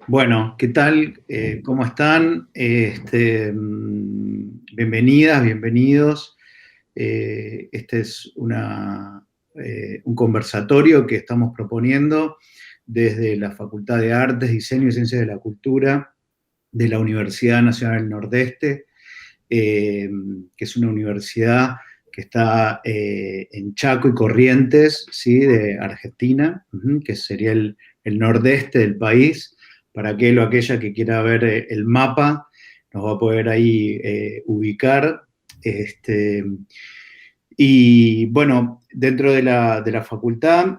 Bueno, ¿qué tal? ¿Cómo están? Bienvenidas, bienvenidos. Este es un conversatorio que estamos proponiendo desde la Facultad de Artes, Diseño y Ciencias de la Cultura de la Universidad Nacional del Nordeste, que es una universidad que está en Chaco y Corrientes, ¿sí? De Argentina, que sería el nordeste del país. Para aquel o aquella que quiera ver el mapa, nos va a poder ahí ubicar. Este, y bueno, dentro de la facultad,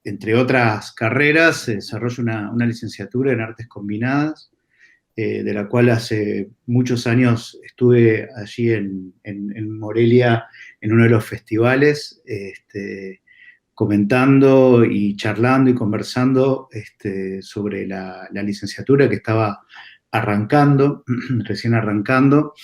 entre otras carreras, se desarrolla una licenciatura en artes combinadas, de la cual hace muchos años estuve allí en Morelia en uno de los festivales, comentando y charlando y conversando sobre la licenciatura que estaba arrancando, recién arrancando.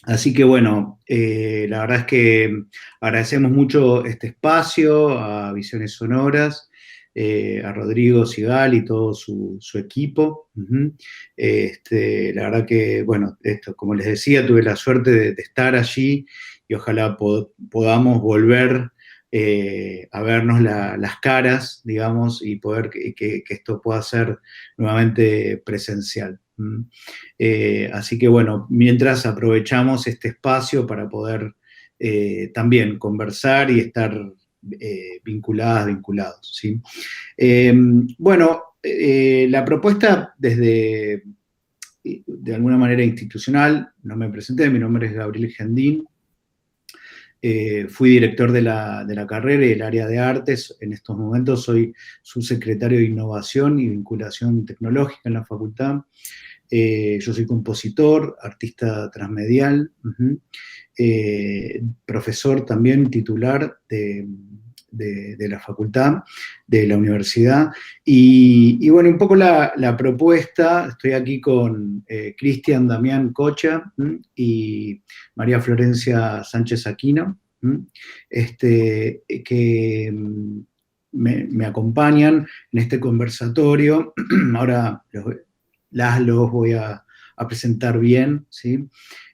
Así que bueno, la verdad es que agradecemos mucho este espacio a Visiones Sonoras, a Rodrigo Sigal y todo su equipo. La verdad que, bueno, esto, como les decía, tuve la suerte de estar allí y ojalá podamos volver a vernos las caras, digamos, y poder que esto pueda ser nuevamente presencial. Así que bueno, mientras aprovechamos este espacio para poder también conversar y estar vinculados, ¿sí? Eh, bueno, la propuesta desde, de alguna manera institucional, no me presenté, mi nombre es Gabriel Gendín, fui director de la carrera y del área de artes. En estos momentos soy subsecretario de Innovación y Vinculación Tecnológica en la facultad. Yo soy compositor, artista transmedial, profesor también titular de la facultad, de la universidad. Y bueno, un poco la propuesta, estoy aquí con Cristian Damián Cocha y María Florencia Sánchez Aquino, que me acompañan en este conversatorio. Ahora los voy a presentar bien, ¿sí?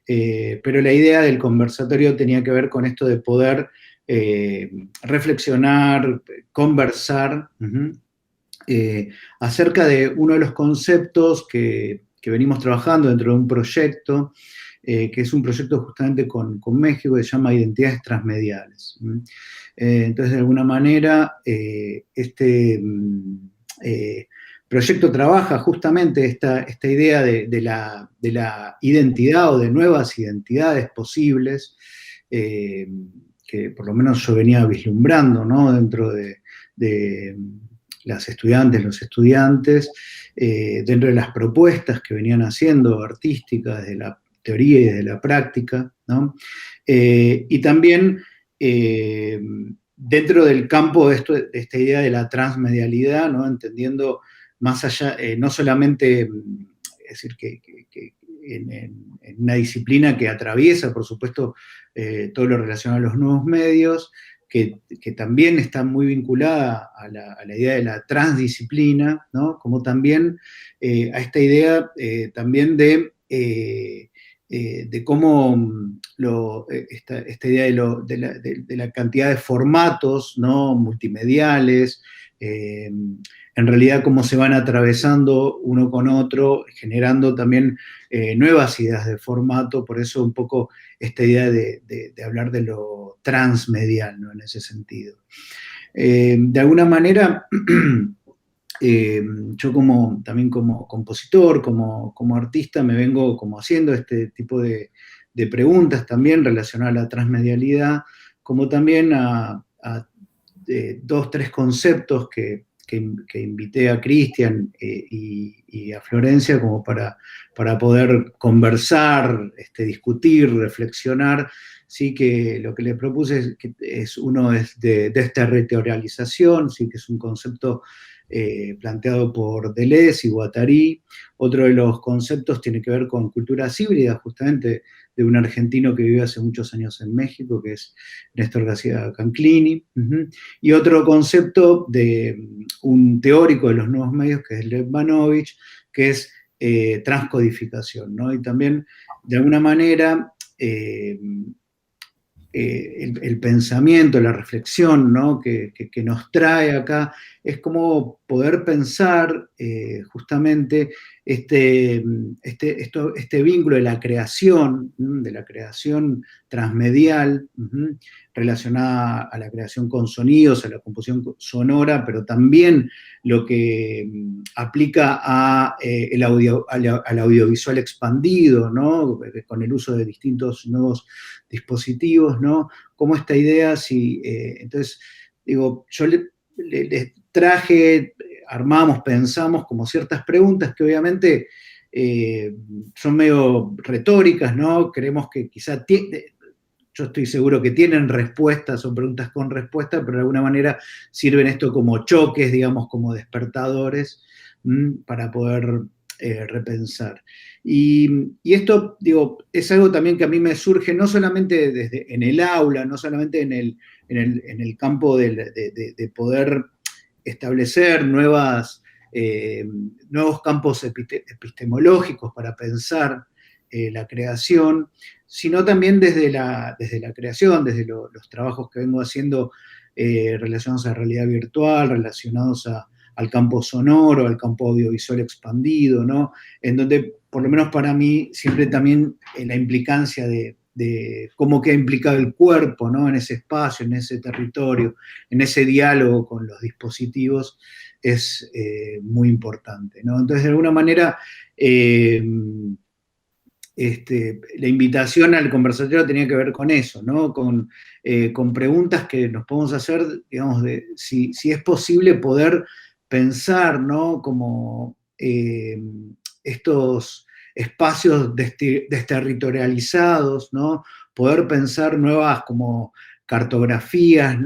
Pero la idea del conversatorio tenía que ver con esto de poder reflexionar, conversar acerca de uno de los conceptos que venimos trabajando dentro de un proyecto, que es un proyecto justamente con México que se llama Identidades Transmediales. Entonces, de alguna manera, eh, proyecto trabaja justamente esta idea de la identidad o de nuevas identidades posibles, eh, que por lo menos yo venía vislumbrando, ¿no? Dentro de las estudiantes, los estudiantes, dentro de las propuestas que venían haciendo artísticas, desde la teoría y desde la práctica, ¿no? Y también dentro del campo de esta idea de la transmedialidad, ¿no? Entendiendo más allá, no solamente, es decir, que en una disciplina que atraviesa, por supuesto, todo lo relacionado a los nuevos medios, que también está muy vinculada a la idea de la transdisciplina, ¿no? Como también a esta idea también de cómo esta idea de la cantidad de formatos, ¿no? Multimediales, en realidad cómo se van atravesando uno con otro, generando también nuevas ideas de formato. Por eso un poco esta idea de hablar de lo transmedial, ¿no? En ese sentido. De alguna manera, yo también como compositor, como artista, me vengo como haciendo este tipo de preguntas también relacionadas a la transmedialidad, como también a dos, tres conceptos que invité a Cristian y a Florencia como para poder conversar, discutir, reflexionar. Sí, que lo que le propuse uno es de desterritorialización, sí, que es un concepto planteado por Deleuze y Guattari. Otro de los conceptos tiene que ver con culturas híbridas, justamente de un argentino que vive hace muchos años en México, que es Néstor García Canclini. Y otro concepto de un teórico de los nuevos medios, que es Lev Manovich, que es transcodificación, ¿no? Y también, de alguna manera, el pensamiento, la reflexión, ¿no? que nos trae acá, es como poder pensar justamente este vínculo de la creación transmedial, relacionada a la creación con sonidos, a la composición sonora, pero también lo que aplica al audiovisual expandido, ¿no? Con el uso de distintos nuevos dispositivos, ¿no? Como esta idea, si, entonces, digo, yo les traje, armamos, pensamos como ciertas preguntas que obviamente son medio retóricas, ¿no? Creemos que quizá, yo estoy seguro que tienen respuestas, son preguntas con respuesta, pero de alguna manera sirven esto como choques, digamos, como despertadores, para poder repensar. Y esto, digo, es algo también que a mí me surge no solamente en el aula, no solamente en el campo de poder establecer nuevos campos epistemológicos para pensar la creación, sino también desde la creación, desde los trabajos que vengo haciendo relacionados a realidad virtual, relacionados al campo sonoro, al campo audiovisual expandido, ¿no? En donde, por lo menos para mí, siempre también la implicancia de cómo queda implicado el cuerpo, ¿no? En ese espacio, en ese territorio, en ese diálogo con los dispositivos, es muy importante, ¿no? Entonces, de alguna manera, la invitación al conversatorio tenía que ver con eso, ¿no? Con preguntas que nos podemos hacer, digamos, de si es posible poder pensar, ¿no? Como estos espacios desterritorializados, ¿no? Poder pensar nuevas como cartografías,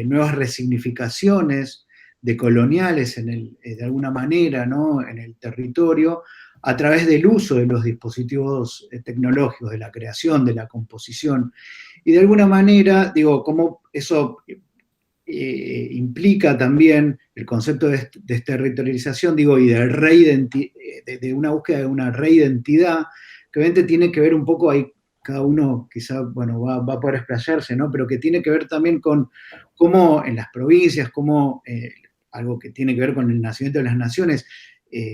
nuevas resignificaciones decoloniales de alguna manera, ¿no? En el territorio, a través del uso de los dispositivos tecnológicos, de la creación, de la composición. Y de alguna manera, digo, como eso implica también el concepto de desterritorialización, digo, y de una búsqueda de una reidentidad, que obviamente tiene que ver un poco ahí, cada uno quizá, bueno, va a poder explayarse, ¿no? Pero que tiene que ver también con cómo en las provincias, algo que tiene que ver con el nacimiento de las naciones,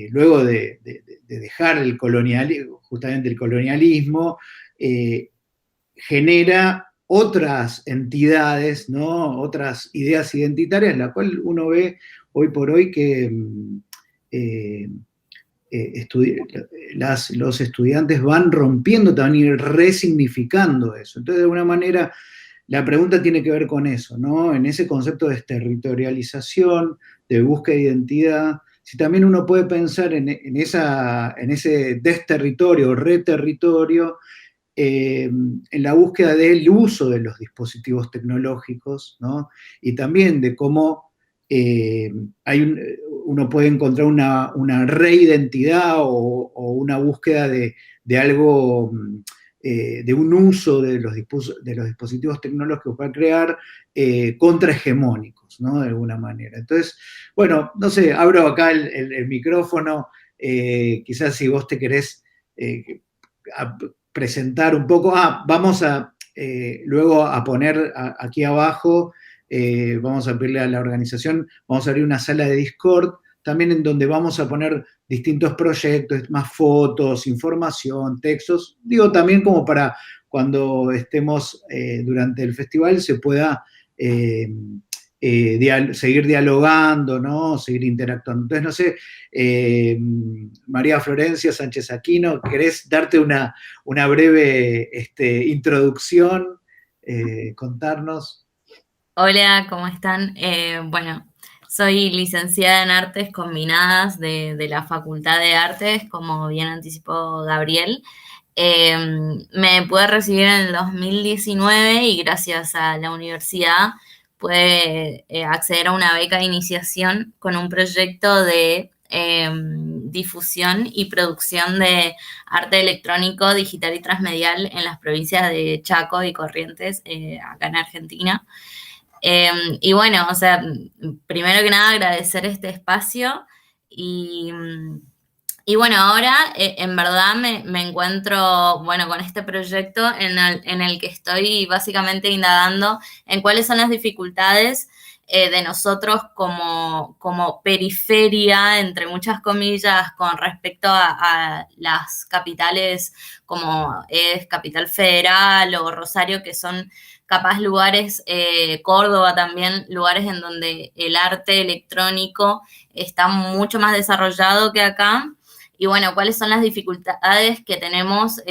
luego de dejar justamente el colonialismo, genera otras entidades, ¿no? Otras ideas identitarias, la cual uno ve hoy por hoy que los estudiantes van rompiendo también y resignificando eso. Entonces, de alguna manera, la pregunta tiene que ver con eso, ¿no? En ese concepto de territorialización, de búsqueda de identidad, si también uno puede pensar en ese desterritorio, reterritorio, en la búsqueda del uso de los dispositivos tecnológicos, ¿no? Y también de cómo eh, uno puede encontrar una reidentidad o una búsqueda de algo, de un uso de los dispositivos tecnológicos para crear contrahegemónicos, ¿no? De alguna manera. Entonces, bueno, no sé, abro acá el micrófono, quizás si vos te querés presentar un poco. Vamos a luego a poner aquí abajo, vamos a pedirle a la organización, vamos a abrir una sala de Discord, también en donde vamos a poner distintos proyectos, más fotos, información, textos, digo también como para cuando estemos durante el festival se pueda seguir dialogando, ¿no? Seguir interactuando. Entonces, no sé, María Florencia Sánchez Aquino, ¿querés darte una breve introducción? Contarnos. Hola, ¿cómo están? Bueno, soy licenciada en Artes Combinadas de la Facultad de Artes, como bien anticipó Gabriel. Eh, Me pude recibir en el 2019 y gracias a la universidad puede acceder a una beca de iniciación con un proyecto de difusión y producción de arte electrónico, digital y transmedial en las provincias de Chaco y Corrientes, acá en Argentina. Y bueno, o sea, primero que nada agradecer este espacio y, y bueno, ahora en verdad me encuentro, bueno, con este proyecto en el que estoy básicamente indagando en cuáles son las dificultades de nosotros como periferia, entre muchas comillas, con respecto a las capitales como es Capital Federal o Rosario, que son capaz lugares, Córdoba también, lugares en donde el arte electrónico está mucho más desarrollado que acá. Y bueno, ¿cuáles son las dificultades que tenemos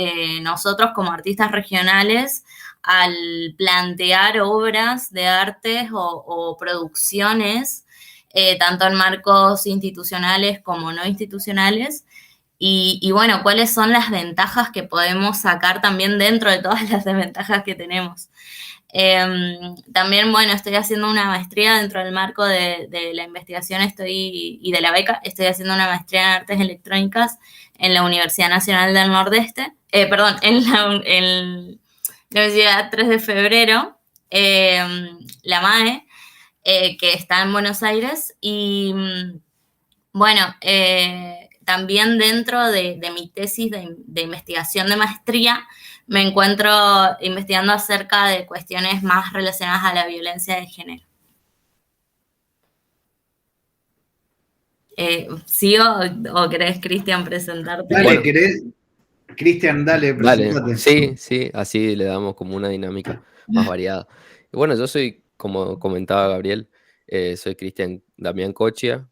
nosotros como artistas regionales al plantear obras de arte o producciones, tanto en marcos institucionales como no institucionales? Y bueno, ¿cuáles son las ventajas que podemos sacar también dentro de todas las desventajas que tenemos? También, bueno, estoy haciendo una maestría dentro del marco de la investigación y de la beca. Estoy haciendo una maestría en artes electrónicas en la Universidad Nacional del Nordeste, perdón, en la Universidad 3 de Febrero, la MAE, que está en Buenos Aires. Y bueno, también dentro de mi tesis de investigación de maestría, me encuentro investigando acerca de cuestiones más relacionadas a la violencia de género. ¿Sigo o querés, Cristian, presentarte? Dale, Bueno, ¿querés? Cristian, dale, dale, presentate. sí, sí, así le damos como una dinámica más variada. Y bueno, yo soy, como comentaba Gabriel, soy Cristian Damián Cochia,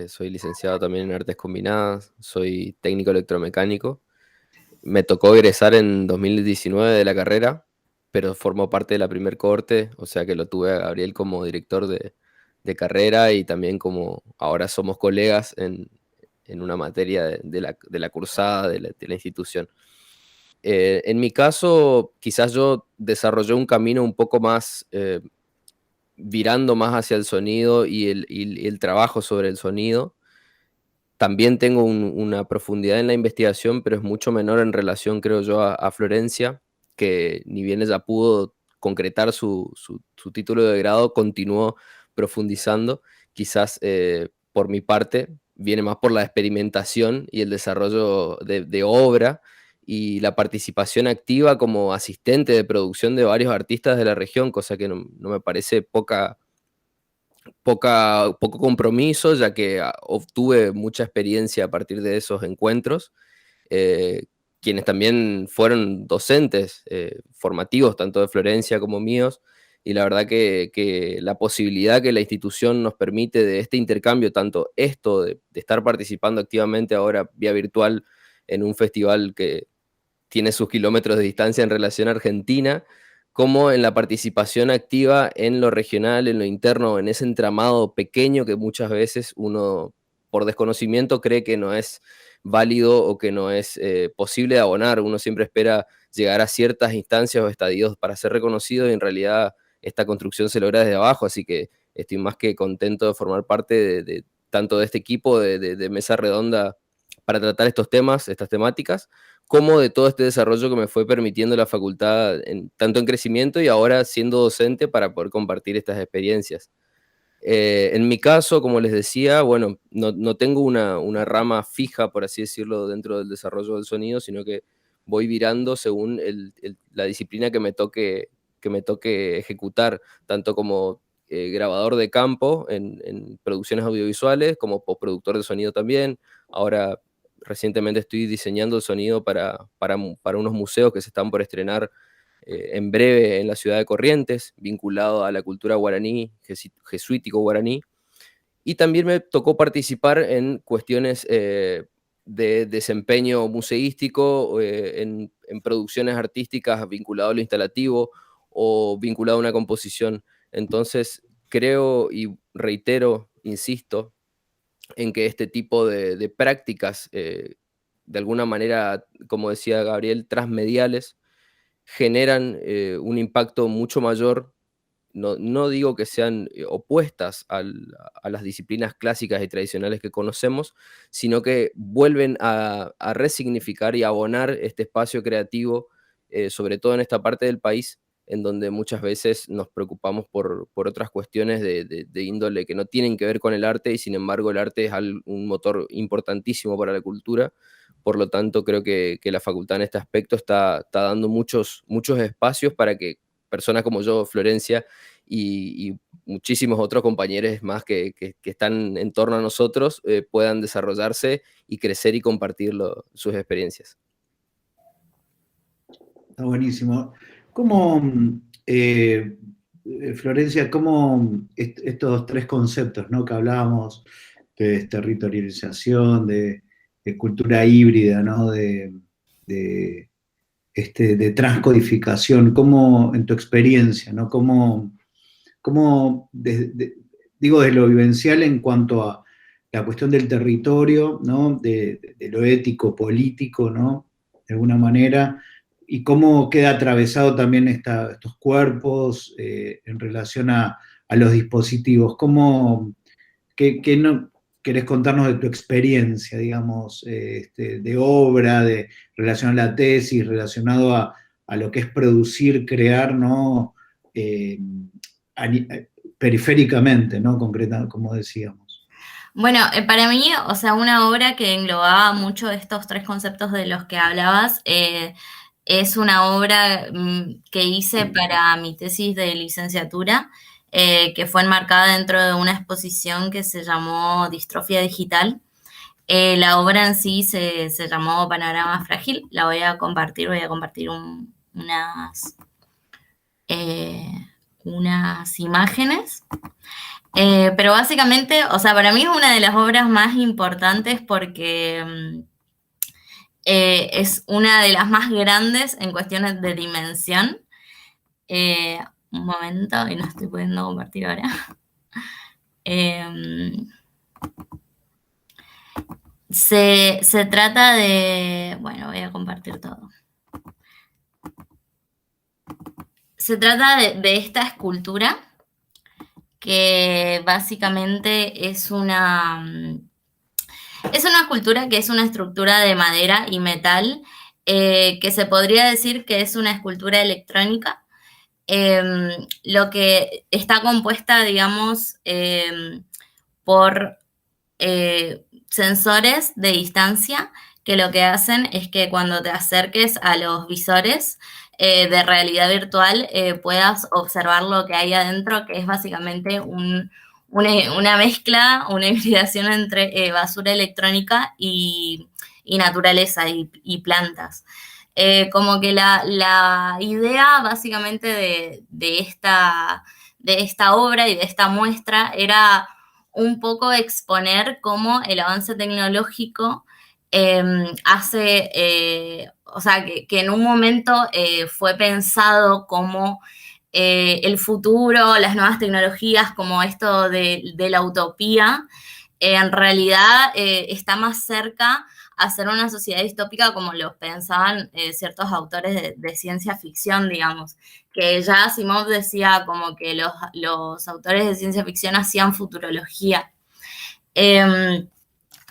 soy licenciado también en Artes Combinadas, soy técnico electromecánico. Me tocó egresar en 2019 de la carrera, pero formó parte de la primer cohorte, o sea que lo tuve a Gabriel como director de carrera y también como ahora somos colegas en una materia de la cursada de la institución. En mi caso, quizás yo desarrollé un camino un poco más virando más hacia el sonido y el trabajo sobre el sonido. También tengo una profundidad en la investigación, pero es mucho menor en relación, creo yo, a Florencia, que ni bien ella pudo concretar su título de grado, continuó profundizando. Quizás por mi parte viene más por la experimentación y el desarrollo de obra y la participación activa como asistente de producción de varios artistas de la región, cosa que no me parece poco compromiso, ya que obtuve mucha experiencia a partir de esos encuentros, eh, quienes también fueron docentes formativos, tanto de Florencia como míos, y la verdad que la posibilidad que la institución nos permite de este intercambio, tanto esto de estar participando activamente ahora vía virtual en un festival que tiene sus kilómetros de distancia en relación a Argentina, como en la participación activa en lo regional, en lo interno, en ese entramado pequeño que muchas veces uno, por desconocimiento, cree que no es válido o que no es posible de abonar. Uno siempre espera llegar a ciertas instancias o estadios para ser reconocido y en realidad esta construcción se logra desde abajo, así que estoy más que contento de formar parte tanto de este equipo de mesa redonda para tratar estos temas, estas temáticas, como de todo este desarrollo que me fue permitiendo la facultad, tanto en crecimiento y ahora siendo docente para poder compartir estas experiencias. En mi caso, como les decía, bueno, no tengo una rama fija, por así decirlo, dentro del desarrollo del sonido, sino que voy virando según la disciplina que me toque ejecutar, tanto como grabador de campo en producciones audiovisuales, como postproductor de sonido también. Ahora recientemente estoy diseñando el sonido para unos museos que se están por estrenar en breve en la ciudad de Corrientes, vinculado a la cultura guaraní, jesuítico guaraní. Y también me tocó participar en cuestiones de desempeño museístico, en producciones artísticas vinculado a lo instalativo o vinculado a una composición. Entonces, creo y reitero, insisto, en que este tipo de prácticas, de alguna manera, como decía Gabriel, transmediales, generan un impacto mucho mayor no digo que sean opuestas a las disciplinas clásicas y tradicionales que conocemos, sino que vuelven a resignificar y abonar este espacio creativo, sobre todo en esta parte del país, en donde muchas veces nos preocupamos por otras cuestiones de índole que no tienen que ver con el arte, y sin embargo el arte es un motor importantísimo para la cultura. Por lo tanto, creo que la facultad en este aspecto está dando muchos espacios para que personas como yo, Florencia, y muchísimos otros compañeros más que están en torno a nosotros, puedan desarrollarse y crecer y compartir sus experiencias. Está buenísimo. ¿Cómo, Florencia, cómo estos tres conceptos, ¿no?, que hablábamos, de territorialización, de cultura híbrida, ¿no?, de, de transcodificación, cómo en tu experiencia, ¿no?, cómo digo, de lo vivencial en cuanto a la cuestión del territorio, ¿no?, de lo ético, político, ¿no?, de alguna manera, y cómo queda atravesado también estos cuerpos en relación a los dispositivos. ¿Qué no, querés contarnos de tu experiencia, digamos, de obra, de relación a la tesis, relacionado a lo que es producir, crear, ¿no? Periféricamente, ¿no? Concreta, como decíamos. Bueno, para mí, o sea, una obra que englobaba mucho estos tres conceptos de los que hablabas, es una obra que hice para mi tesis de licenciatura, que fue enmarcada dentro de una exposición que se llamó Distrofia Digital. La obra en sí se llamó Panorama Frágil. La voy a compartir unas imágenes. Pero básicamente, o sea, para mí es una de las obras más importantes porque es una de las más grandes en cuestiones de dimensión. Un momento, y no estoy pudiendo compartir ahora. Se trata de... Bueno, voy a compartir todo. Se trata de esta escultura que básicamente es una escultura que es una estructura de madera y metal, que se podría decir que es una escultura electrónica, lo que está compuesta, digamos, por sensores de distancia, que lo que hacen es que cuando te acerques a los visores de realidad virtual puedas observar lo que hay adentro, que es básicamente una mezcla, una hibridación entre basura electrónica y naturaleza y plantas. Como que la idea básicamente de esta obra y de esta muestra era un poco exponer cómo el avance tecnológico hace, o sea, que en un momento fue pensado como el futuro, las nuevas tecnologías, como esto de la utopía, en realidad está más cerca a ser una sociedad distópica como lo pensaban ciertos autores de ciencia ficción, digamos, que ya Asimov decía como que los autores de ciencia ficción hacían futurología.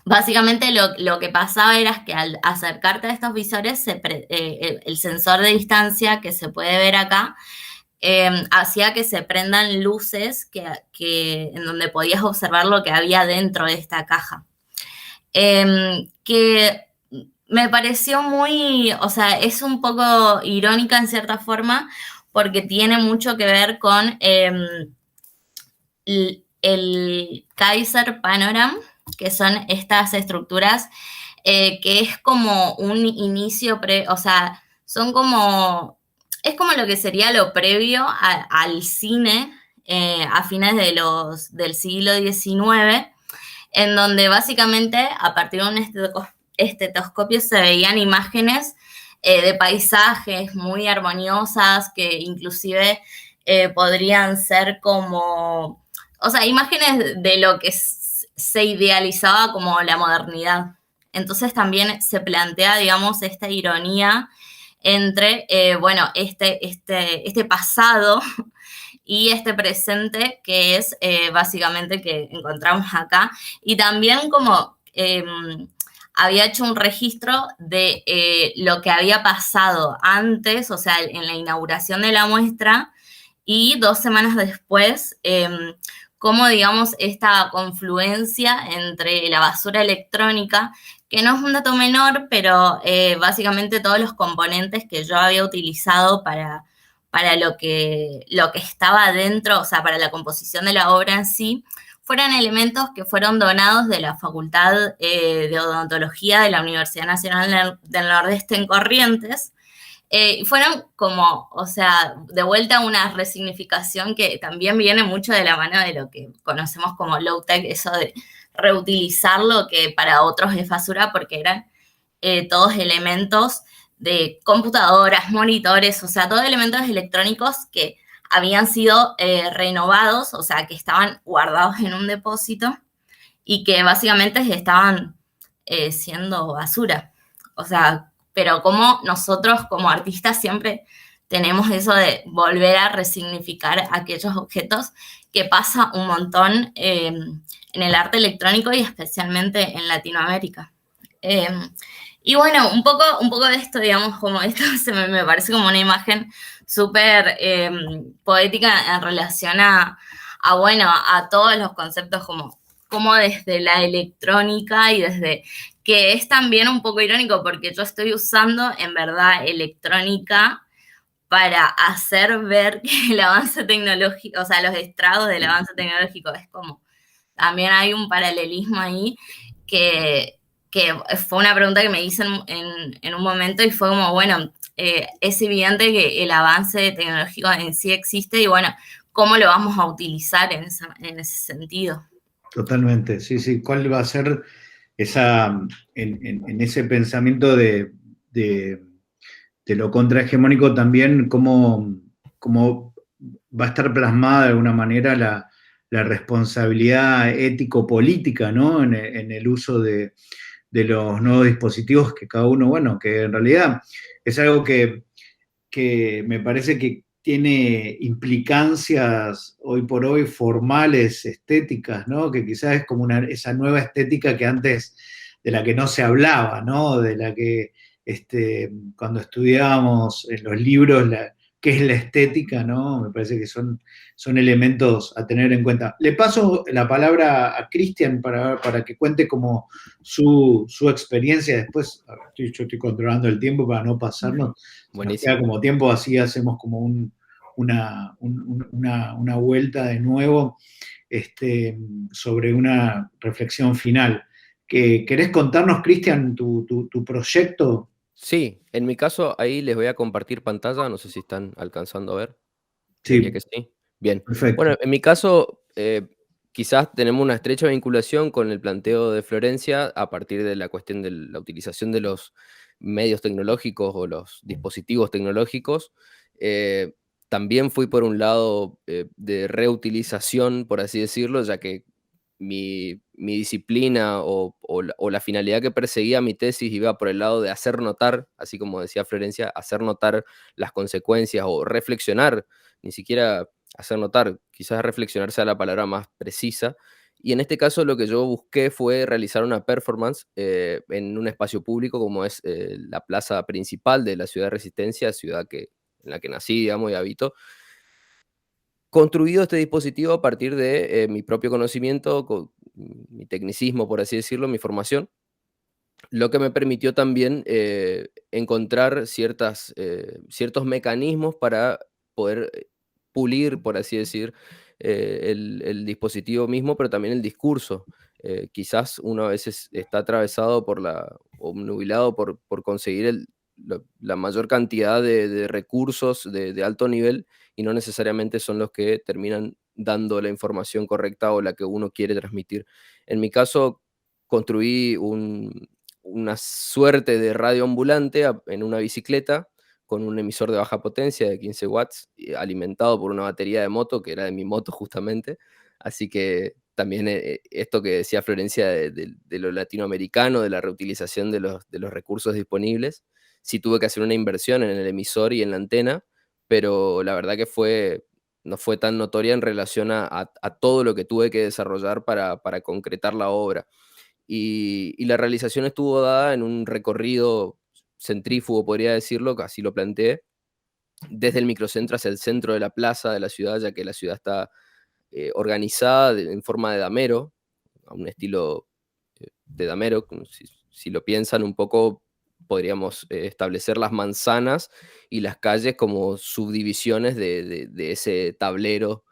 Básicamente lo que pasaba era que al acercarte a estos visores, el sensor de distancia que se puede ver acá, hacía que se prendan luces en donde podías observar lo que había dentro de esta caja. Que me pareció muy, o sea, es un poco irónica en cierta forma, porque tiene mucho que ver con el Kaiser Panorama, que son estas estructuras que es como un inicio, o sea, es como lo que sería lo previo al cine a fines del siglo XIX, en donde básicamente a partir de un estetoscopio se veían imágenes de paisajes muy armoniosas que inclusive podrían ser como, o sea, imágenes de lo que se idealizaba como la modernidad. Entonces también se plantea, digamos, esta ironía entre, bueno, este pasado y este presente que es básicamente que encontramos acá, y también como había hecho un registro de lo que había pasado antes, o sea, en la inauguración de la muestra, y 2 semanas después, cómo, digamos, esta confluencia entre la basura electrónica, que no es un dato menor, pero básicamente todos los componentes que yo había utilizado para lo que estaba dentro, o sea, para la composición de la obra en sí, fueron elementos que fueron donados de la Facultad de Odontología de la Universidad Nacional del Nordeste en Corrientes. Fueron como, o sea, de vuelta una resignificación que también viene mucho de la mano de lo que conocemos como low-tech, eso de reutilizar lo que para otros es basura, porque eran todos elementos de computadoras, monitores, o sea, todos elementos electrónicos que habían sido renovados, o sea, que estaban guardados en un depósito y que básicamente estaban siendo basura. O sea, pero como nosotros como artistas siempre tenemos eso de volver a resignificar aquellos objetos, que pasa un montón en el arte electrónico y especialmente en Latinoamérica. Y bueno, un poco de esto, digamos, como esto me parece como una imagen súper poética en relación bueno, a todos los conceptos como desde la electrónica y desde que es también un poco irónico porque yo estoy usando en verdad electrónica para hacer ver que el avance tecnológico, o sea, los estragos del avance tecnológico, es como, también hay un paralelismo ahí que fue una pregunta que me hice en un momento y fue como, bueno, es evidente que el avance tecnológico en sí existe y bueno, ¿cómo lo vamos a utilizar en ese sentido? Totalmente, sí, sí. ¿Cuál va a ser en ese pensamiento de, de lo contrahegemónico también, cómo va a estar plasmada de alguna manera la responsabilidad ético-política, ¿no? En el uso de los nuevos dispositivos que cada uno, bueno, que en realidad es algo que me parece que tiene implicancias hoy por hoy formales, estéticas, ¿no? Que quizás es como esa nueva estética que antes, de la que no se hablaba, ¿no? De la que cuando estudiábamos en los libros qué es la estética, ¿no? Me parece que son elementos a tener en cuenta. Le paso la palabra a Cristian para que cuente como su experiencia. Después, a ver, yo estoy controlando el tiempo para no pasarnos. Nos queda Buenísimo. como tiempo, así hacemos como una vuelta de nuevo sobre una reflexión final. ¿Querés contarnos, Cristian, tu proyecto? Sí, en mi caso ahí les voy a compartir pantalla, no sé si están alcanzando a ver. Creería Sí, que sí. Bien. perfecto. Bueno, en mi caso, quizás tenemos una estrecha vinculación con el planteo de Florencia a partir de la cuestión de la utilización de los medios tecnológicos o los dispositivos tecnológicos. Eh, También fui por un lado de reutilización, por así decirlo, ya que mi disciplina o la finalidad que perseguía mi tesis iba por el lado de hacer notar, así como decía Florencia, hacer notar las consecuencias o reflexionar, ni siquiera hacer notar, quizás reflexionar sea la palabra más precisa. Y en este caso lo que yo busqué fue realizar una performance en un espacio público como es la plaza principal de la ciudad de Resistencia, ciudad en la que nací, digamos, y habito. Construido este dispositivo a partir de mi propio conocimiento, con mi tecnicismo, por así decirlo, mi formación, lo que me permitió también encontrar ciertos mecanismos para poder pulir, por así decir, el dispositivo mismo, pero también el discurso. Quizás uno a veces está atravesado o nubilado por conseguir la mayor cantidad de recursos de alto nivel y no necesariamente son los que terminan dando la información correcta o la que uno quiere transmitir. En mi caso, construí una suerte de radio ambulante en una bicicleta con un emisor de baja potencia de 15 watts, alimentado por una batería de moto, que era de mi moto justamente. Así que también esto que decía Florencia de lo latinoamericano, de la reutilización de los recursos disponibles, sí tuve que hacer una inversión en el emisor y en la antena, pero la verdad que fue no fue tan notoria en relación a todo lo que tuve que desarrollar para concretar la obra. Y la realización estuvo dada en un recorrido centrífugo, podría decirlo, que así lo planteé, desde el microcentro hacia el centro de la plaza de la ciudad, ya que la ciudad está organizada en forma de damero, a un estilo de damero. Si lo piensan un poco, podríamos establecer las manzanas y las calles como subdivisiones de ese tablero,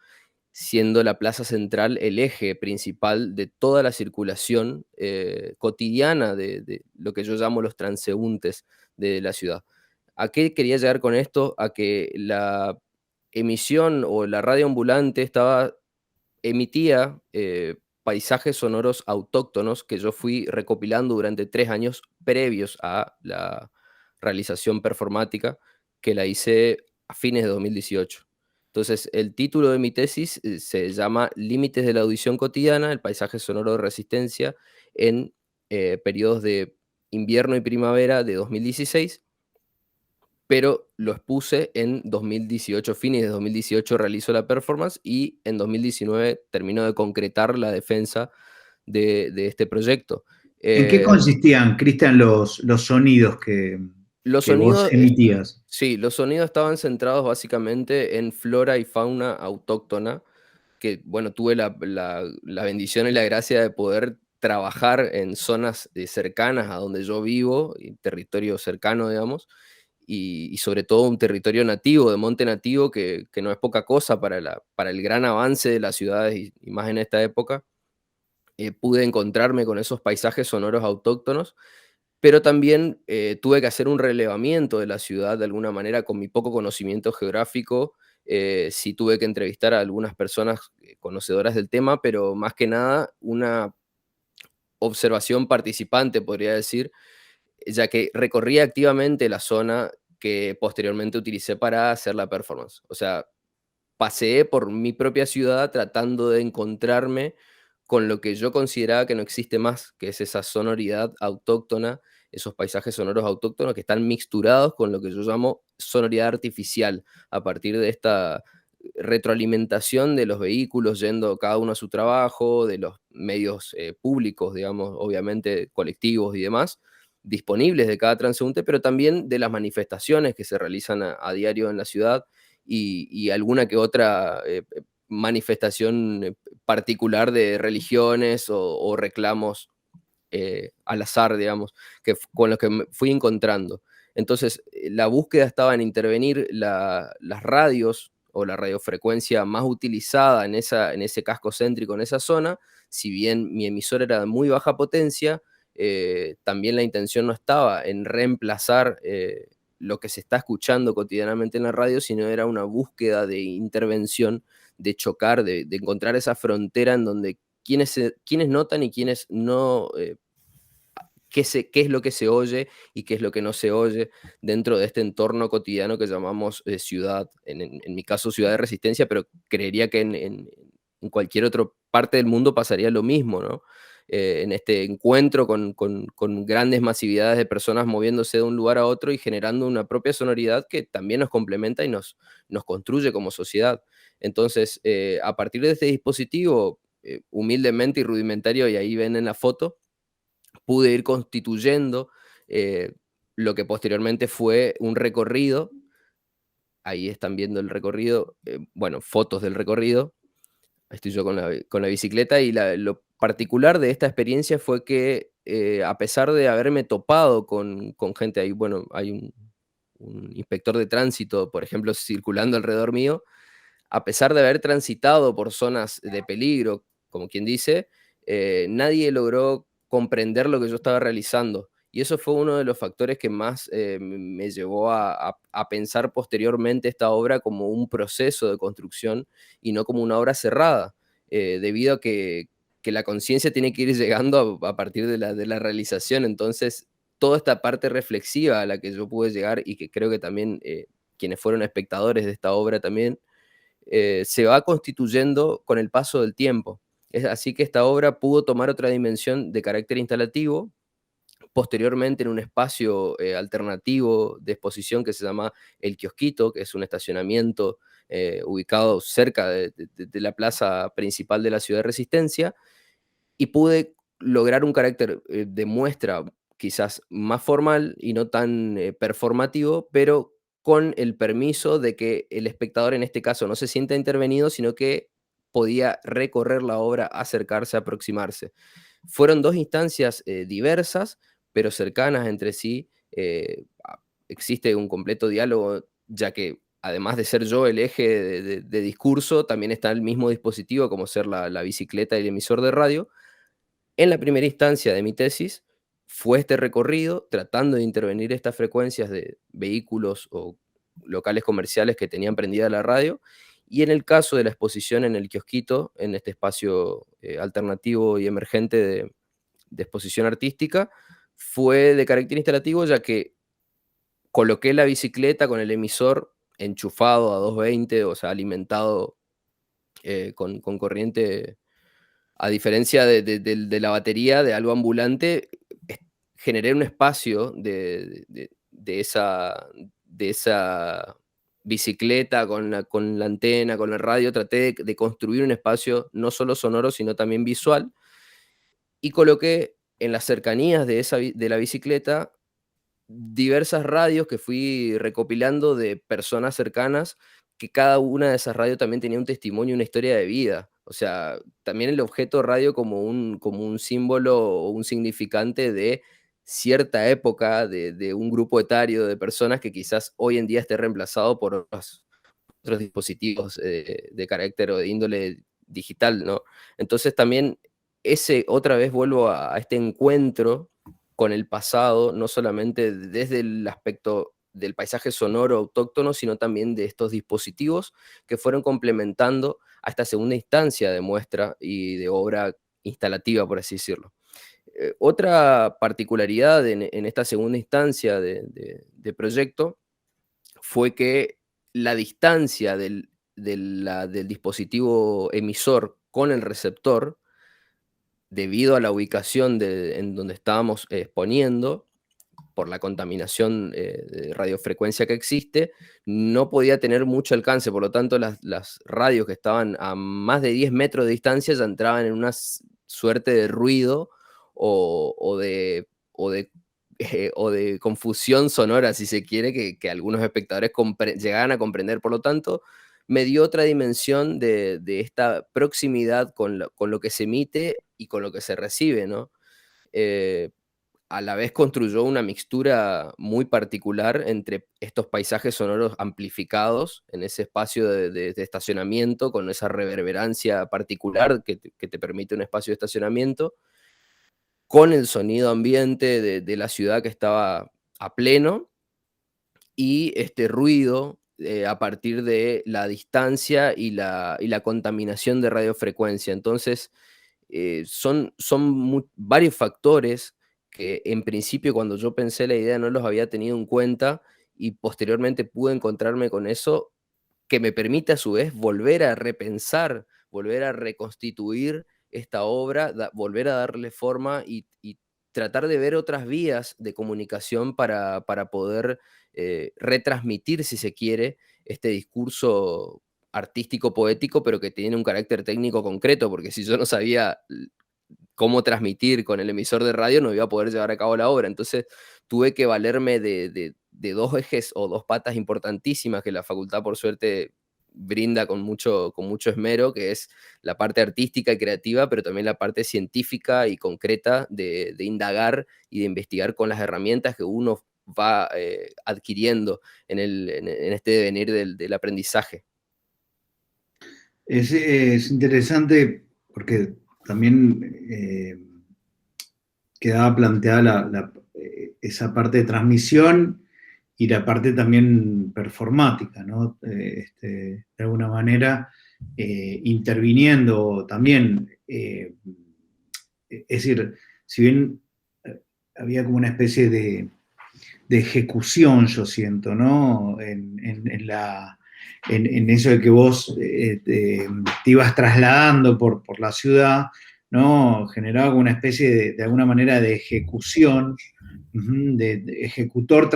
siendo la plaza central el eje principal de toda la circulación cotidiana de lo que yo llamo los transeúntes de la ciudad. ¿A qué quería llegar con esto? A que la emisión o la radio ambulante emitía paisajes sonoros autóctonos que yo fui recopilando durante 3 años previos a la realización performática, que la hice a fines de 2018. Entonces, el título de mi tesis se llama Límites de la audición cotidiana, el paisaje sonoro de resistencia en periodos de invierno y primavera de 2016, pero lo expuse en 2018, fines de 2018 realizó la performance y en 2019 terminó de concretar la defensa de este proyecto. ¿En qué consistían, Cristian, los sonidos Los que vos sonidos, emitías? sí, los sonidos estaban centrados básicamente en flora y fauna autóctona, que, bueno, tuve la bendición y la gracia de poder trabajar en zonas cercanas a donde yo vivo, y territorio cercano, digamos, y sobre todo un territorio nativo, de monte nativo, que no es poca cosa para el gran avance de las ciudades y más en esta época. Pude encontrarme con esos paisajes sonoros autóctonos, pero también tuve que hacer un relevamiento de la ciudad de alguna manera con mi poco conocimiento geográfico. Sí tuve que entrevistar a algunas personas conocedoras del tema, pero más que nada una observación participante, podría decir, ya que recorría activamente la zona que posteriormente utilicé para hacer la performance. O sea, paseé por mi propia ciudad tratando de encontrarme con lo que yo consideraba que no existe más, que es esa sonoridad autóctona, esos paisajes sonoros autóctonos que están mixturados con lo que yo llamo sonoridad artificial, a partir de esta retroalimentación de los vehículos yendo cada uno a su trabajo, de los medios públicos, digamos, obviamente colectivos y demás, disponibles de cada transeúnte, pero también de las manifestaciones que se realizan a diario en la ciudad y alguna que otra manifestación particular de religiones o reclamos al azar, digamos, con los que me fui encontrando. Entonces, la búsqueda estaba en intervenir las radios o la radiofrecuencia más utilizada en ese casco céntrico, en esa zona. Si bien mi emisor era de muy baja potencia, también la intención no estaba en reemplazar lo que se está escuchando cotidianamente en la radio, sino era una búsqueda de intervención, de chocar, de encontrar esa frontera en donde quienes notan y quienes no, qué es lo que se oye y qué es lo que no se oye dentro de este entorno cotidiano que llamamos ciudad, en mi caso ciudad de resistencia, pero creería que en cualquier otra parte del mundo pasaría lo mismo, ¿no? En este encuentro con grandes masividades de personas moviéndose de un lugar a otro y generando una propia sonoridad que también nos complementa y nos construye como sociedad. Entonces, a partir de este dispositivo, humildemente y rudimentario, y ahí ven en la foto, pude ir constituyendo lo que posteriormente fue un recorrido. Ahí están viendo el recorrido, bueno, fotos del recorrido. Estoy yo con la bicicleta y lo particular de esta experiencia fue que a pesar de haberme topado con gente ahí, bueno, hay un inspector de tránsito, por ejemplo, circulando alrededor mío, a pesar de haber transitado por zonas de peligro, como quien dice, nadie logró comprender lo que yo estaba realizando. Y eso fue uno de los factores que más me llevó a pensar posteriormente esta obra como un proceso de construcción y no como una obra cerrada, debido a que la conciencia tiene que ir llegando a partir de la realización. Entonces, toda esta parte reflexiva a la que yo pude llegar y que creo que también quienes fueron espectadores de esta obra también, se va constituyendo con el paso del tiempo. Es así que esta obra pudo tomar otra dimensión de carácter instalativo, posteriormente en un espacio alternativo de exposición que se llama El Kiosquito, que es un estacionamiento ubicado cerca de la plaza principal de la ciudad de Resistencia, y pude lograr un carácter de muestra quizás más formal y no tan performativo, pero con el permiso de que el espectador en este caso no se sienta intervenido, sino que podía recorrer la obra, acercarse, aproximarse. Fueron dos instancias diversas, pero cercanas entre sí. Existe un completo diálogo, ya que además de ser yo el eje de discurso, también está el mismo dispositivo, como ser la bicicleta y el emisor de radio. En la primera instancia de mi tesis fue este recorrido, tratando de intervenir estas frecuencias de vehículos o locales comerciales que tenían prendida la radio, y en el caso de la exposición en el Kiosquito, en este espacio alternativo y emergente de exposición artística, fue de carácter instalativo, ya que coloqué la bicicleta con el emisor enchufado a 220, o sea, alimentado con corriente. A diferencia de la batería de algo ambulante, generé un espacio de esa bicicleta con la antena, con la radio. Traté de construir un espacio no solo sonoro, sino también visual, y coloqué en las cercanías de la bicicleta diversas radios que fui recopilando de personas cercanas, que cada una de esas radios también tenía un testimonio, una historia de vida. O sea, también el objeto radio como un símbolo o un significante de cierta época, de un grupo etario de personas que quizás hoy en día esté reemplazado por otros dispositivos de carácter o de índole digital, ¿no? Entonces también otra vez vuelvo a este encuentro con el pasado, no solamente desde el aspecto del paisaje sonoro autóctono, sino también de estos dispositivos que fueron complementando a esta segunda instancia de muestra y de obra instalativa, por así decirlo. Otra particularidad en esta segunda instancia de proyecto fue que la distancia del dispositivo emisor con el receptor, debido a la ubicación en donde estábamos exponiendo, por la contaminación de radiofrecuencia que existe, no podía tener mucho alcance. Por lo tanto, las radios que estaban a más de 10 metros de distancia ya entraban en una suerte de ruido o de confusión sonora, si se quiere, que algunos espectadores llegaban a comprender. Por lo tanto, me dio otra dimensión de esta proximidad con lo que se emite y con lo que se recibe, ¿no? A la vez construyó una mixtura muy particular entre estos paisajes sonoros amplificados en ese espacio de estacionamiento, con esa reverberancia particular que te permite un espacio de estacionamiento, con el sonido ambiente de la ciudad que estaba a pleno, y este ruido a partir de la distancia y la contaminación de radiofrecuencia. Entonces, son varios factores que en principio, cuando yo pensé la idea, no los había tenido en cuenta, y posteriormente pude encontrarme con eso, que me permite a su vez volver a repensar, volver a reconstituir esta obra, volver a darle forma y tratar de ver otras vías de comunicación para poder retransmitir, si se quiere, este discurso artístico poético, pero que tiene un carácter técnico concreto, porque si yo no sabía cómo transmitir con el emisor de radio, no iba a poder llevar a cabo la obra. Entonces tuve que valerme de dos ejes o dos patas importantísimas que la facultad, por suerte, brinda con mucho esmero, que es la parte artística y creativa, pero también la parte científica y concreta de indagar y de investigar con las herramientas que uno va adquiriendo en este devenir del aprendizaje. Es interesante porque también quedaba planteada esa parte de transmisión y la parte también performática, ¿no? De alguna manera, interviniendo también, es decir, si bien había como una especie de ejecución, yo siento, ¿no? En eso de que vos te ibas trasladando por la ciudad, ¿no? Generaba como una especie de alguna manera de ejecución, de ejecutor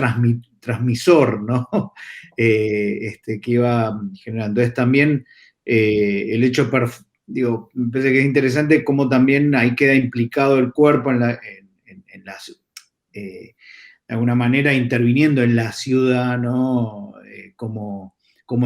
transmisor, ¿no? Que iba generando. Es también el hecho, digo, me parece que es interesante cómo también ahí queda implicado el cuerpo en las, de alguna manera interviniendo en la ciudad, ¿no? Como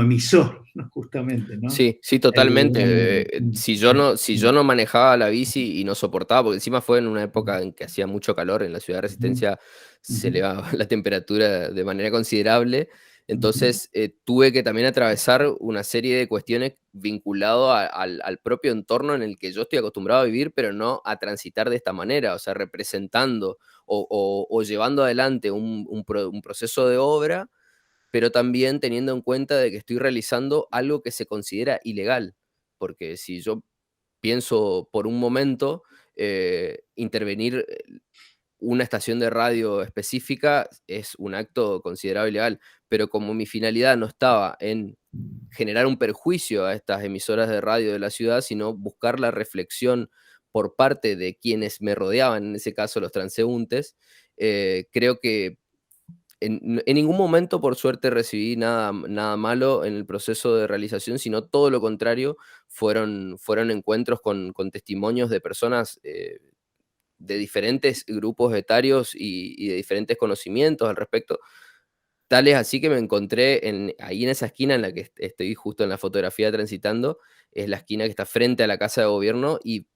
emisor, ¿no? Justamente, ¿no? Sí, sí, De alguna manera. totalmente. Si yo no manejaba la bici y no soportaba, porque encima fue en una época en que hacía mucho calor, en la ciudad de Ujú, Resistencia se ujú, elevaba la temperatura de manera considerable, ujú. entonces tuve que también atravesar una serie de cuestiones vinculado al propio entorno en el que yo estoy acostumbrado a vivir, pero no a transitar de esta manera, o sea, representando o llevando adelante un proceso de obra, pero también teniendo en cuenta de que estoy realizando algo que se considera ilegal, porque si yo pienso por un momento intervenir una estación de radio específica es un acto considerado ilegal, pero como mi finalidad no estaba en generar un perjuicio a estas emisoras de radio de la ciudad, sino buscar la reflexión por parte de quienes me rodeaban, en ese caso los transeúntes, creo que en ningún momento, por suerte, recibí nada malo en el proceso de realización, sino todo lo contrario, fueron encuentros con testimonios de personas de diferentes grupos etarios y de diferentes conocimientos al respecto. Tal es así que me encontré ahí en esa esquina en la que estoy justo en la fotografía transitando, es la esquina que está frente a la Casa de Gobierno y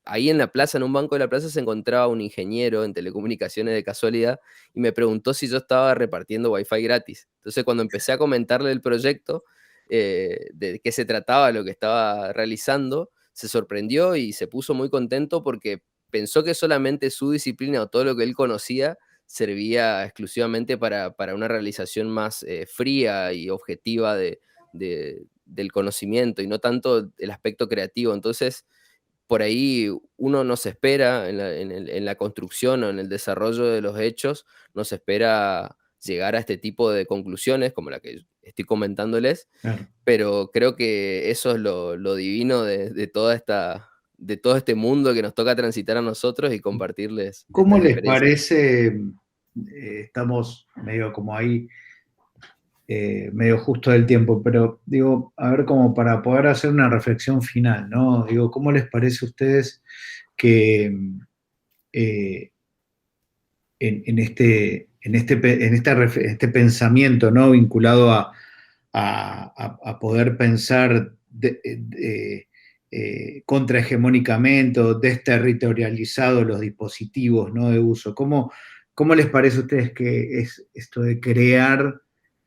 ahí en la plaza, en un banco de la plaza, se encontraba un ingeniero en telecomunicaciones de casualidad y me preguntó si yo estaba repartiendo wifi gratis. Entonces cuando empecé a comentarle el proyecto, de qué se trataba, lo que estaba realizando, se sorprendió y se puso muy contento porque pensó que solamente su disciplina o todo lo que él conocía servía exclusivamente para una realización más fría y objetiva del conocimiento y no tanto el aspecto creativo. Entonces, por ahí uno no se espera en la construcción o en el desarrollo de los hechos, no se espera llegar a este tipo de conclusiones como la que estoy comentándoles, Claro. pero creo que eso es lo divino de todo este mundo que nos toca transitar a nosotros y compartirles ¿Cómo estas les experiencias. parece? Estamos medio como ahí, medio justo del tiempo, pero digo, a ver, como para poder hacer una reflexión final, ¿no? Digo, ¿cómo les parece a ustedes que eh, en este pensamiento, ¿no? Vinculado a poder pensar contrahegemónicamente o desterritorializado los dispositivos, ¿no? De uso. ¿Cómo les parece a ustedes que es esto de crear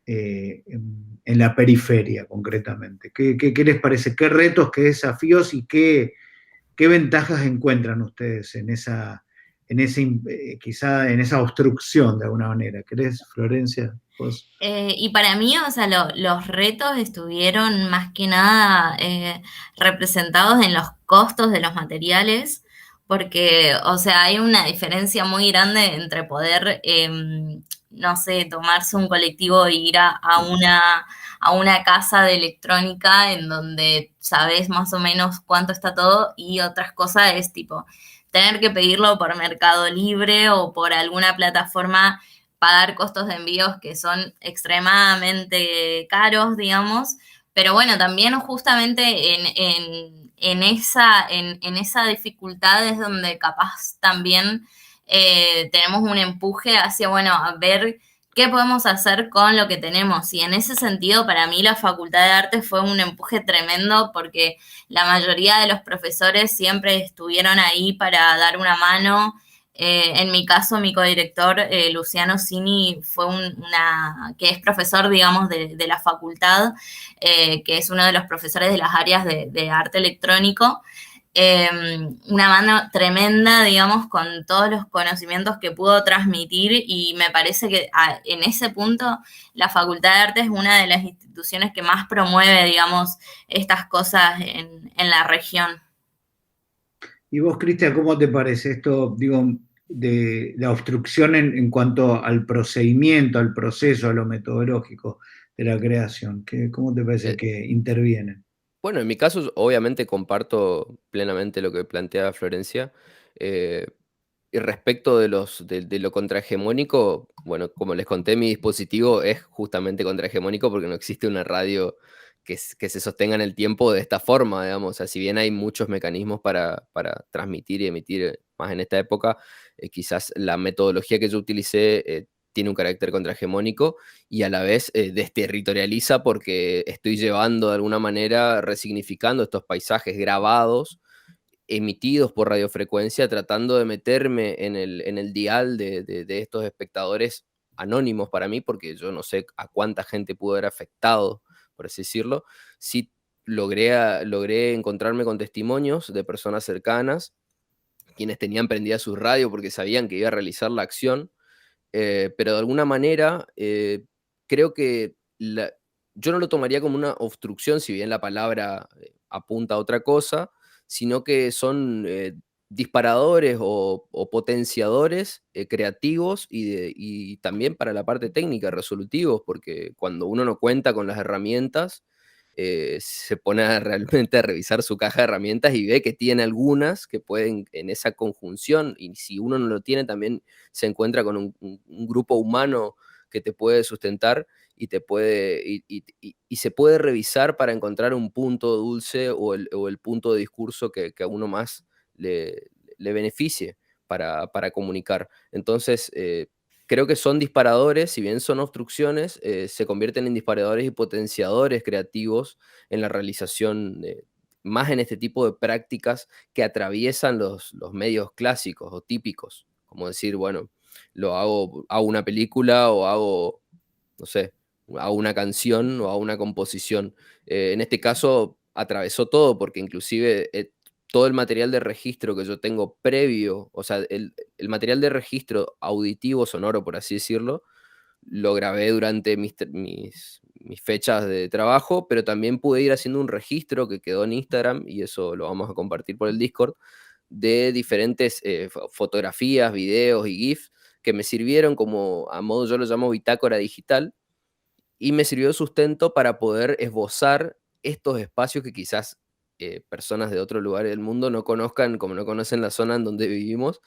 en la periferia concretamente? ¿Qué les parece? ¿Qué retos, qué desafíos y qué ventajas encuentran ustedes quizá en esa obstrucción de alguna manera? ¿Querés, Florencia? ¿Vos? Y para mí, o sea, los retos estuvieron más que nada representados en los costos de los materiales, porque, o sea, hay una diferencia muy grande entre poder, no sé, tomarse un colectivo e ir a una casa de electrónica en donde sabes más o menos cuánto está todo y otras cosas es tipo tener que pedirlo por Mercado Libre o por alguna plataforma, pagar costos de envíos que son extremadamente caros, digamos, pero bueno, también justamente en esa dificultad es donde capaz también tenemos un empuje hacia, bueno, a ver qué podemos hacer con lo que tenemos. Y en ese sentido, para mí la Facultad de Artes fue un empuje tremendo porque la mayoría de los profesores siempre estuvieron ahí para dar una mano. En mi caso, mi codirector, Luciano Cini, que es profesor, digamos, de la facultad, que es uno de los profesores de las áreas de arte electrónico. Eh, una mano tremenda, digamos, con todos los conocimientos que pudo transmitir y me parece que en ese punto la Facultad de Arte es una de las instituciones que más promueve, digamos, estas cosas en la región. Y vos, Cristian, ¿cómo te parece esto, digo, de la obstrucción en cuanto al procedimiento, al proceso, a lo metodológico de la creación? ¿Cómo te parece Eh, que intervienen? bueno, en mi caso, obviamente comparto plenamente lo que plantea Florencia. eh, Y respecto de lo contrahegemónico, bueno, como les conté, mi dispositivo es justamente contrahegemónico porque no existe una radio que se sostenga en el tiempo de esta forma, digamos. O sea, si bien hay muchos mecanismos para transmitir y emitir, más en esta época, quizás la metodología que yo utilicé tiene un carácter contrahegemónico y a la vez desterritorializa porque estoy llevando de alguna manera, resignificando estos paisajes grabados emitidos por radiofrecuencia, tratando de meterme en el dial de estos espectadores anónimos para mí, porque yo no sé a cuánta gente pudo haber afectado, por así decirlo. Sí logré encontrarme con testimonios de personas cercanas, quienes tenían prendida su radio porque sabían que iba a realizar la acción, pero de alguna manera creo que yo no lo tomaría como una obstrucción, si bien la palabra apunta a otra cosa, sino que son disparadores o potenciadores creativos y también para la parte técnica, resolutivos, porque cuando uno no cuenta con las herramientas, se pone realmente a revisar su caja de herramientas y ve que tiene algunas que pueden en esa conjunción, y si uno no lo tiene, también se encuentra con un grupo humano que te puede sustentar y te puede y se puede revisar para encontrar un punto dulce o el punto de discurso que a uno más le beneficie para comunicar. Entonces, creo que son disparadores, si bien son obstrucciones, se convierten en disparadores y potenciadores creativos en la realización, más en este tipo de prácticas que atraviesan los medios clásicos o típicos, como decir, bueno, hago una película o hago, no sé, hago una canción o hago una composición. En este caso atravesó todo, porque inclusive todo el material de registro que yo tengo previo, o sea, el material de registro auditivo, sonoro, por así decirlo, lo grabé durante mis fechas de trabajo, pero también pude ir haciendo un registro que quedó en Instagram, y eso lo vamos a compartir por el Discord, de diferentes fotografías, videos y GIFs que me sirvieron como, a modo, yo lo llamo bitácora digital, y me sirvió de sustento para poder esbozar estos espacios que quizás personas de otros lugares del mundo no conozcan, como no conocen la zona en donde vivimos,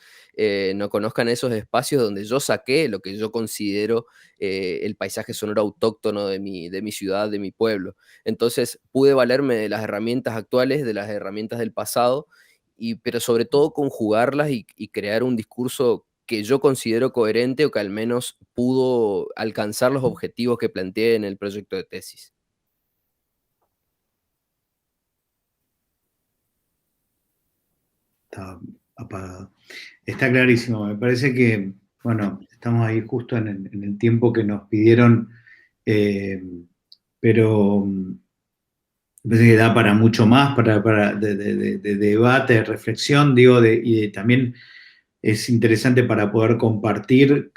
no conozcan esos espacios donde yo saqué lo que yo considero el paisaje sonoro autóctono de mi ciudad, de mi pueblo. Entonces pude valerme de las herramientas actuales, de las herramientas del pasado, pero sobre todo conjugarlas y crear un discurso que yo considero coherente o que al menos pudo alcanzar los objetivos que planteé en el proyecto de tesis. Está apagado. Está clarísimo. Me parece que, bueno, estamos ahí justo en el tiempo que nos pidieron, eh, pero me parece que da para mucho más, de debate, de reflexión, digo, también es interesante para poder compartir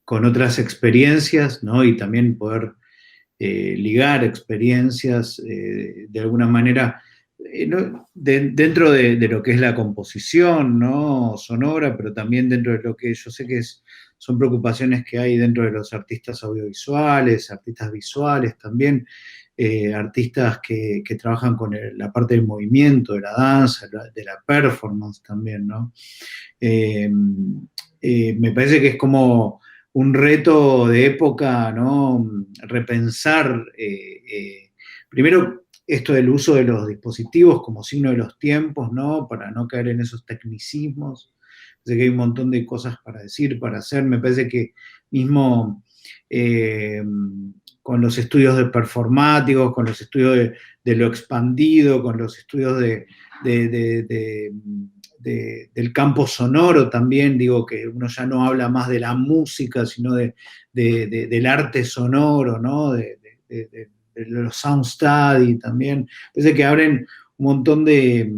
con otras experiencias, ¿no? Y también poder ligar experiencias de alguna manera ¿no? Dentro de lo que es la composición, ¿no? Sonora, pero también dentro de lo que yo sé que son preocupaciones que hay dentro de los artistas audiovisuales, artistas visuales también, artistas que trabajan con la parte del movimiento, de la danza, de la performance también, ¿no? Eh, Me parece que es como un reto de época, ¿no? Repensar, primero, esto del uso de los dispositivos como signo de los tiempos, ¿no? Para no caer en esos tecnicismos. Sé que hay un montón de cosas para decir, para hacer. Me parece que mismo eh, con los estudios de performáticos, con los estudios de lo expandido, con los estudios de, de, del campo sonoro también, digo que uno ya no habla más de la música, sino del arte sonoro, ¿no? De los sound study también. Parece que abren un montón de,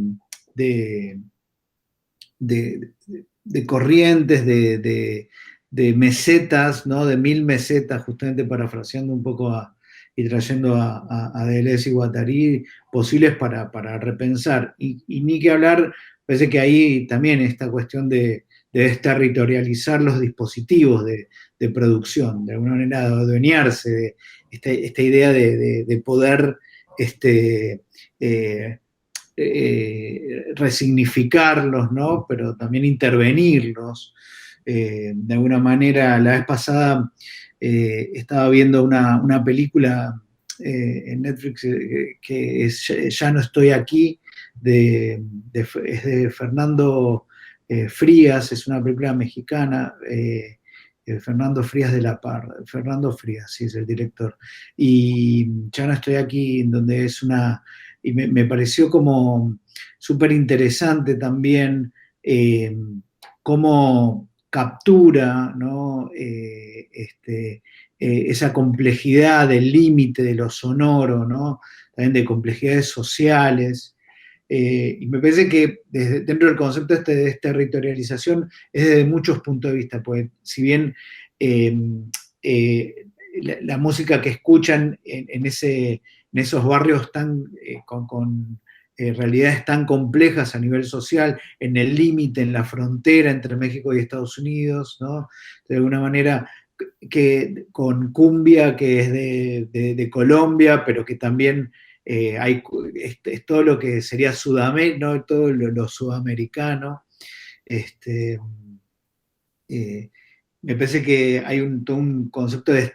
de corrientes, de mesetas, ¿no? De 1000 mesetas, justamente parafraseando un poco y trayendo a Deleuze y Guattari, posibles para repensar. Y ni que hablar, parece que ahí también esta cuestión de desterritorializar los dispositivos de producción, de alguna manera de adueñarse de esta idea de poder resignificarlos, ¿no? Pero también intervenirlos. De alguna manera, la vez pasada estaba viendo una película en Netflix que es Ya no estoy aquí, es de Fernando Frías, es una película mexicana, Fernando Frías de la Parra, Fernando Frías, sí, es el director. Y Ya no estoy aquí, donde es una... Y me pareció como súper interesante también cómo captura, ¿no? Esa complejidad del límite de lo sonoro, ¿no? También de complejidades sociales. Y me parece que dentro del concepto de territorialización es desde muchos puntos de vista, porque si bien eh, la música que escuchan en esos barrios con realidades tan complejas a nivel social, en el límite, en la frontera entre México y Estados Unidos, ¿no? De alguna manera que con cumbia que es de Colombia, pero que también es todo lo que sería Sudamérica, ¿no? Todo lo sudamericano. Este, me parece que hay todo un concepto de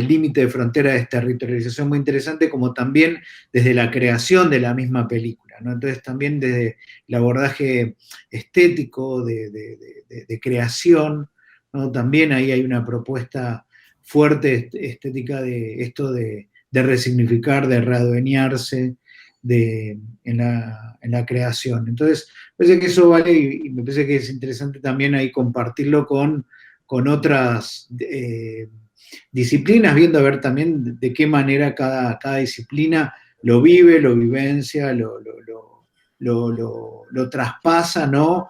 límite de frontera, de territorialización muy interesante, como también desde la creación de la misma película, ¿no? Entonces también desde el abordaje estético, de creación, ¿no? También ahí hay una propuesta fuerte estética de esto de resignificar, de readueñarse en la creación. Entonces, me parece que eso vale y me parece que es interesante también ahí compartirlo con otras disciplinas, viendo a ver también de qué manera cada disciplina lo vive, lo vivencia, lo traspasa, ¿no?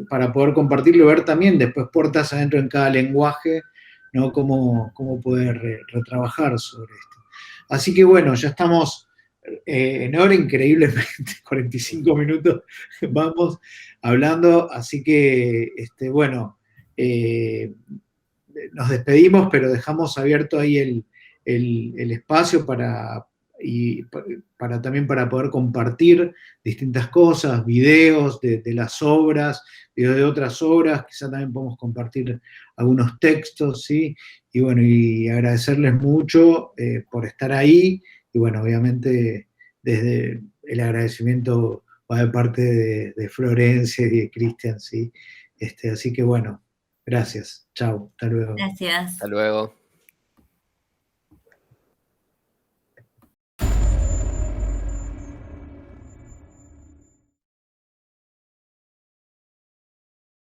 Para poder compartirlo, ver también después puertas adentro en cada lenguaje, ¿no? Cómo poder retrabajar sobre esto. Así que bueno, ya estamos en hora, increíblemente, 45 minutos vamos hablando, así que, bueno, nos despedimos, pero dejamos abierto ahí el espacio también para poder compartir distintas cosas, videos de las obras, videos de otras obras, quizá también podemos compartir algunos textos, ¿sí? Y bueno, y agradecerles mucho por estar ahí, y bueno, obviamente desde el agradecimiento va de parte de Florencia y de Cristian, ¿sí? Así que bueno, gracias, chao, hasta luego. Gracias. Hasta luego.